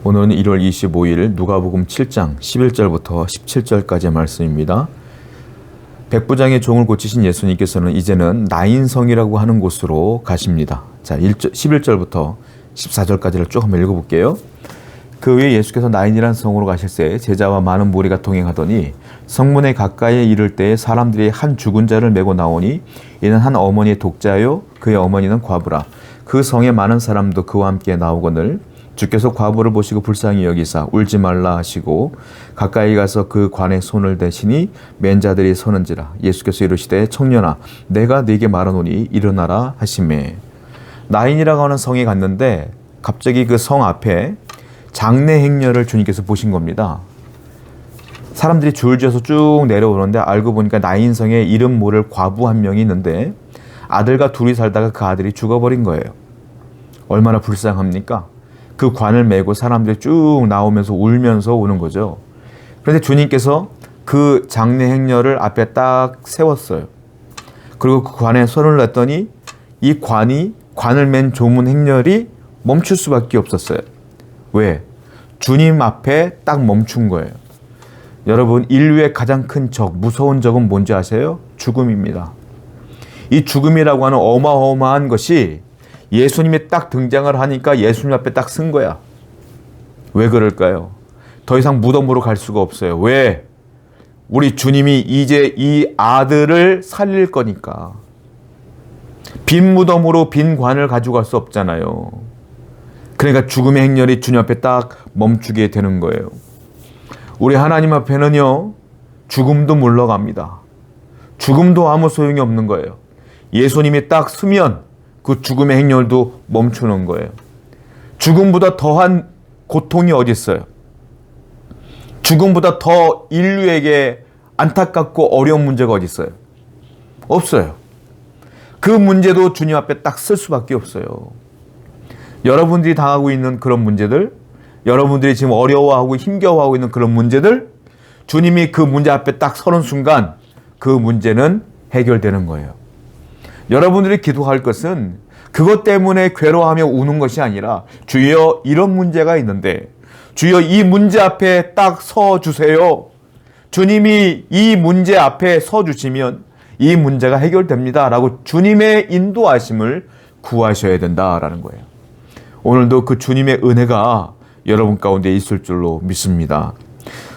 오늘은 1월 25일 누가복음 7장 11절부터 17절까지의 말씀입니다. 백부장의 종을 고치신 예수님께서는 이제는 나인성이라고 하는 곳으로 가십니다. 자, 11절부터 14절까지를 쭉 한번 읽어볼게요. 그 후에 예수께서 나인이라는 성으로 가실새 제자와 많은 무리가 동행하더니 성문에 가까이에 이를 때에 사람들이 한 죽은 자를 메고 나오니 이는 한 어머니의 독자요 그의 어머니는 과부라. 그 성에 많은 사람도 그와 함께 나오거늘 주께서 과부를 보시고 불쌍히 여기사 울지 말라 하시고 가까이 가서 그 관에 손을 대시니 맨 자들이 서는지라. 예수께서 이르시되 청년아 내가 네게 말하노니 일어나라 하시매. 나인이라고 하는 성에 갔는데 갑자기 그 성 앞에 장례 행렬을 주님께서 보신 겁니다. 사람들이 줄지어서 쭉 내려오는데 알고 보니까 나인성에 이름 모를 과부 한 명이 있는데 아들과 둘이 살다가 그 아들이 죽어버린 거예요. 얼마나 불쌍합니까? 그 관을 메고 사람들이 쭉 나오면서 울면서 오는 거죠. 그런데 주님께서 그 장례 행렬을 앞에 딱 세웠어요. 그리고 그 관에 손을 냈더니 이 관을 맨 조문 행렬이 멈출 수밖에 없었어요. 왜? 주님 앞에 딱 멈춘 거예요. 여러분, 인류의 가장 큰 적, 무서운 적은 뭔지 아세요? 죽음입니다. 이 죽음이라고 하는 어마어마한 것이 예수님이 딱 등장을 하니까 예수님 앞에 딱 쓴 거야. 왜 그럴까요? 더 이상 무덤으로 갈 수가 없어요. 왜? 우리 주님이 이제 이 아들을 살릴 거니까. 빈 무덤으로 빈 관을 가져갈 수 없잖아요. 그러니까 죽음의 행렬이 주님 앞에 딱 멈추게 되는 거예요. 우리 하나님 앞에는요, 죽음도 물러갑니다. 죽음도 아무 소용이 없는 거예요. 예수님이 딱 서면 그 죽음의 행렬도 멈추는 거예요. 죽음보다 더한 고통이 어디 있어요? 죽음보다 더 인류에게 안타깝고 어려운 문제가 어디 있어요? 없어요. 그 문제도 주님 앞에 딱 쓸 수밖에 없어요. 여러분들이 당하고 있는 그런 문제들, 여러분들이 지금 어려워하고 힘겨워하고 있는 그런 문제들, 주님이 그 문제 앞에 딱 서는 순간 그 문제는 해결되는 거예요. 여러분들이 기도할 것은 그것 때문에 괴로워하며 우는 것이 아니라 주여 이런 문제가 있는데 주여 이 문제 앞에 딱 서 주세요. 주님이 이 문제 앞에 서 주시면 이 문제가 해결됩니다. 라고 주님의 인도하심을 구하셔야 된다라는 거예요. 오늘도 그 주님의 은혜가 여러분 가운데 있을 줄로 믿습니다.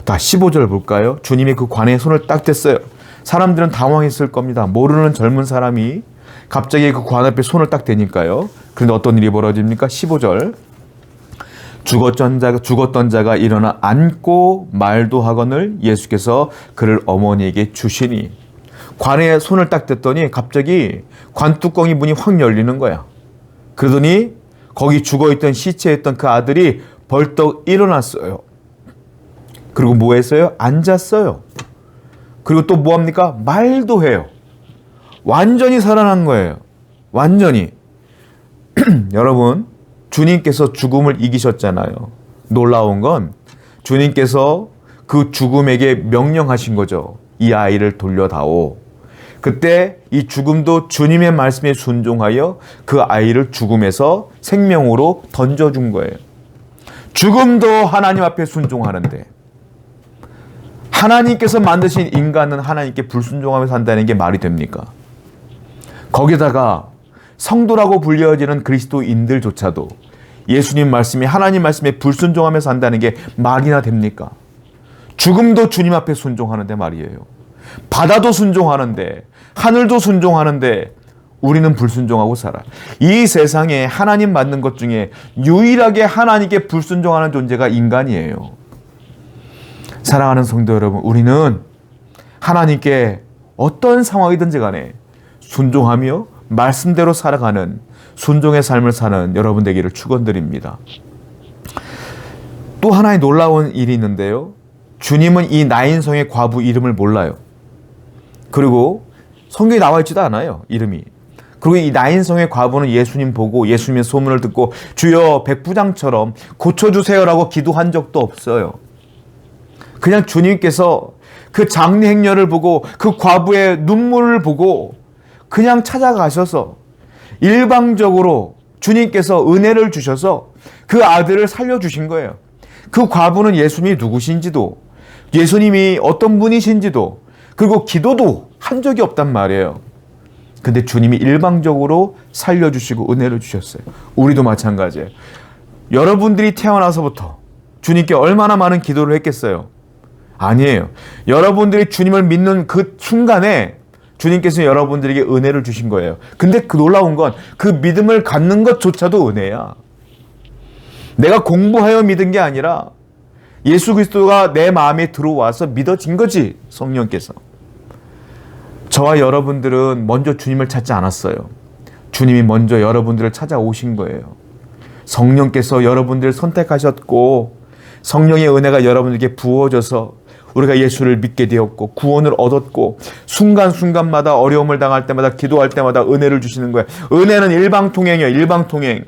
다 15절 볼까요? 주님이 그 관에 손을 딱 댔어요. 사람들은 당황했을 겁니다. 모르는 젊은 사람이 갑자기 그 관 앞에 손을 딱 대니까요. 그런데 어떤 일이 벌어집니까? 15절. 죽었던 자가 일어나 앉고 말도 하거늘 예수께서 그를 어머니에게 주시니. 관에 손을 딱 댔더니 갑자기 관 뚜껑이 문이 확 열리는 거야. 그러더니 거기 죽어있던 시체였던 그 아들이 벌떡 일어났어요. 그리고 뭐 했어요? 앉았어요. 그리고 또 뭐 합니까? 말도 해요. 완전히 살아난 거예요. 완전히. 여러분, 주님께서 죽음을 이기셨잖아요. 놀라운 건 주님께서 그 죽음에게 명령하신 거죠. 이 아이를 돌려다오. 그때 이 죽음도 주님의 말씀에 순종하여 그 아이를 죽음에서 생명으로 던져준 거예요. 죽음도 하나님 앞에 순종하는데 하나님께서 만드신 인간은 하나님께 불순종하며 산다는 게 말이 됩니까? 거기다가 성도라고 불려지는 그리스도인들조차도 예수님 말씀이 하나님 말씀에 불순종하며 산다는 게 말이나 됩니까? 죽음도 주님 앞에 순종하는데 말이에요. 바다도 순종하는데 하늘도 순종하는데 우리는 불순종하고 살아. 이 세상에 하나님 만든 것 중에 유일하게 하나님께 불순종하는 존재가 인간이에요. 사랑하는 성도 여러분, 우리는 하나님께 어떤 상황이든지 간에 순종하며 말씀대로 살아가는 순종의 삶을 사는 여러분 되기를 축원드립니다. 또 하나의 놀라운 일이 있는데요. 주님은 이 나인성의 과부 이름을 몰라요. 그리고 성경에 나와 있지도 않아요. 이름이. 그리고 이 나인성의 과부는 예수님 보고 예수님의 소문을 듣고 주여 백부장처럼 고쳐주세요라고 기도한 적도 없어요. 그냥 주님께서 그 장례 행렬을 보고 그 과부의 눈물을 보고 그냥 찾아가셔서 일방적으로 주님께서 은혜를 주셔서 그 아들을 살려주신 거예요. 그 과부는 예수님이 누구신지도, 예수님이 어떤 분이신지도, 그리고 기도도 한 적이 없단 말이에요. 근데 주님이 일방적으로 살려주시고 은혜를 주셨어요. 우리도 마찬가지예요. 여러분들이 태어나서부터 주님께 얼마나 많은 기도를 했겠어요? 아니에요. 여러분들이 주님을 믿는 그 순간에 주님께서 여러분들에게 은혜를 주신 거예요. 근데 그 놀라운 건 그 믿음을 갖는 것조차도 은혜야. 내가 공부하여 믿은 게 아니라 예수 그리스도가 내 마음에 들어와서 믿어진 거지, 성령께서. 저와 여러분들은 먼저 주님을 찾지 않았어요. 주님이 먼저 여러분들을 찾아오신 거예요. 성령께서 여러분들을 선택하셨고 성령의 은혜가 여러분들에게 부어져서 우리가 예수를 믿게 되었고 구원을 얻었고 순간순간마다 어려움을 당할 때마다 기도할 때마다 은혜를 주시는 거예요. 은혜는 일방통행이에요. 일방통행.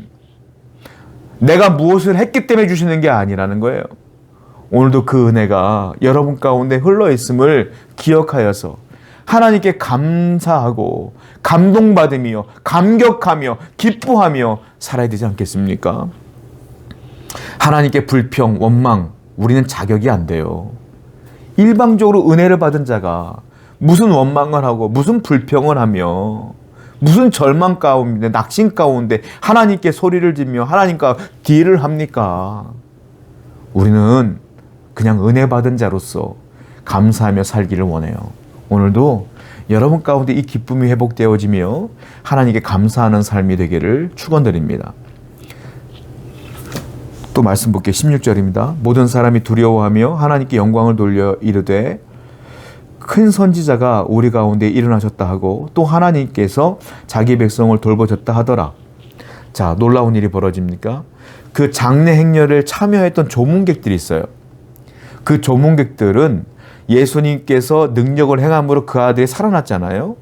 내가 무엇을 했기 때문에 주시는 게 아니라는 거예요. 오늘도 그 은혜가 여러분 가운데 흘러있음을 기억하여서 하나님께 감사하고 감동받으며 감격하며 기뻐하며 살아야 되지 않겠습니까? 하나님께 불평, 원망, 우리는 자격이 안 돼요. 일방적으로 은혜를 받은 자가 무슨 원망을 하고 무슨 불평을 하며 무슨 절망 가운데 낙심 가운데 하나님께 소리를 지며 하나님과 딜을 합니까? 우리는 그냥 은혜 받은 자로서 감사하며 살기를 원해요. 오늘도 여러분 가운데 이 기쁨이 회복되어지며 하나님께 감사하는 삶이 되기를 축원드립니다. 또 말씀 볼게요. 16절입니다. 모든 사람이 두려워하며 하나님께 영광을 돌려 이르되 큰 선지자가 우리 가운데 일어나셨다 하고 또 하나님께서 자기 백성을 돌보셨다 하더라. 자, 놀라운 일이 벌어집니까? 그 장례 행렬을 참여했던 조문객들이 있어요. 그 조문객들은 예수님께서 능력을 행함으로 그 아들이 살아났잖아요.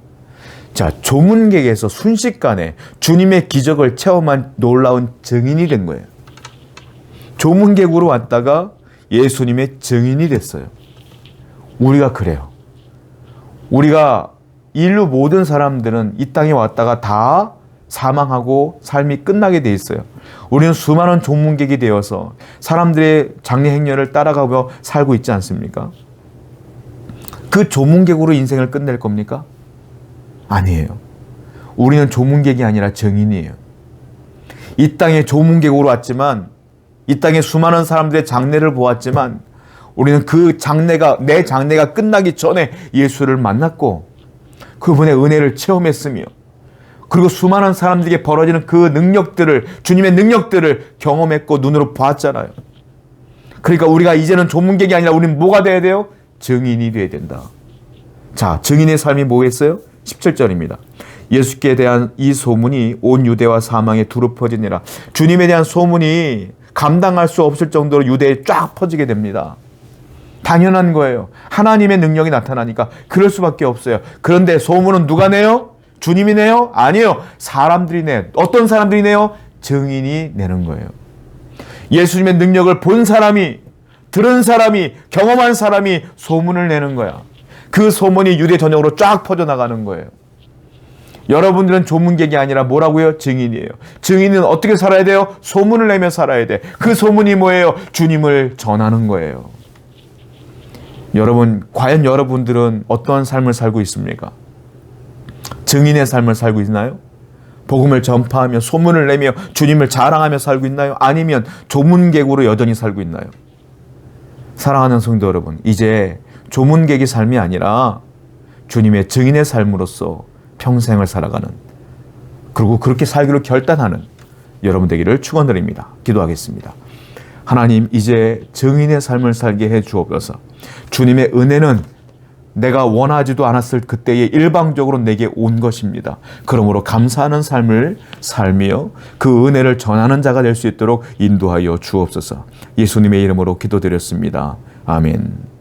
자, 조문객에서 순식간에 주님의 기적을 체험한 놀라운 증인이 된 거예요. 조문객으로 왔다가 예수님의 증인이 됐어요. 우리가 그래요. 우리가 인류 모든 사람들은 이 땅에 왔다가 다 사망하고 삶이 끝나게 돼 있어요. 우리는 수많은 조문객이 되어서 사람들의 장례 행렬을 따라가며 살고 있지 않습니까? 그 조문객으로 인생을 끝낼 겁니까? 아니에요. 우리는 조문객이 아니라 증인이에요. 이 땅에 조문객으로 왔지만 이 땅에 수많은 사람들의 장례를 보았지만 우리는 그 장례가 내 장례가 끝나기 전에 예수를 만났고 그분의 은혜를 체험했으며 그리고 수많은 사람들에게 벌어지는 그 능력들을 주님의 능력들을 경험했고 눈으로 봤잖아요. 그러니까 우리가 이제는 조문객이 아니라 우리는 뭐가 돼야 돼요? 증인이 돼야 된다. 자, 증인의 삶이 뭐겠어요? 17절입니다. 예수께 대한 이 소문이 온 유대와 사방에 두루 퍼지니라. 주님에 대한 소문이 감당할 수 없을 정도로 유대에 쫙 퍼지게 됩니다. 당연한 거예요. 하나님의 능력이 나타나니까 그럴 수밖에 없어요. 그런데 소문은 누가 내요? 주님이 내요? 아니에요. 사람들이 내요. 어떤 사람들이 내요? 증인이 내는 거예요. 예수님의 능력을 본 사람이, 들은 사람이, 경험한 사람이 소문을 내는 거야. 그 소문이 유대 전역으로 쫙 퍼져나가는 거예요. 여러분들은 조문객이 아니라 뭐라고요? 증인이에요. 증인은 어떻게 살아야 돼요? 소문을 내며 살아야 돼. 그 소문이 뭐예요? 주님을 전하는 거예요. 여러분, 과연 여러분들은 어떠한 삶을 살고 있습니까? 증인의 삶을 살고 있나요? 복음을 전파하며 소문을 내며 주님을 자랑하며 살고 있나요? 아니면 조문객으로 여전히 살고 있나요? 사랑하는 성도 여러분, 이제 조문객의 삶이 아니라 주님의 증인의 삶으로서 평생을 살아가는, 그리고 그렇게 살기로 결단하는 여러분 되기를 축원드립니다. 기도하겠습니다. 하나님, 이제 증인의 삶을 살게 해 주옵소서. 주님의 은혜는 내가 원하지도 않았을 그때에 일방적으로 내게 온 것입니다. 그러므로 감사하는 삶을 살며 그 은혜를 전하는 자가 될 수 있도록 인도하여 주옵소서. 예수님의 이름으로 기도드렸습니다. 아멘.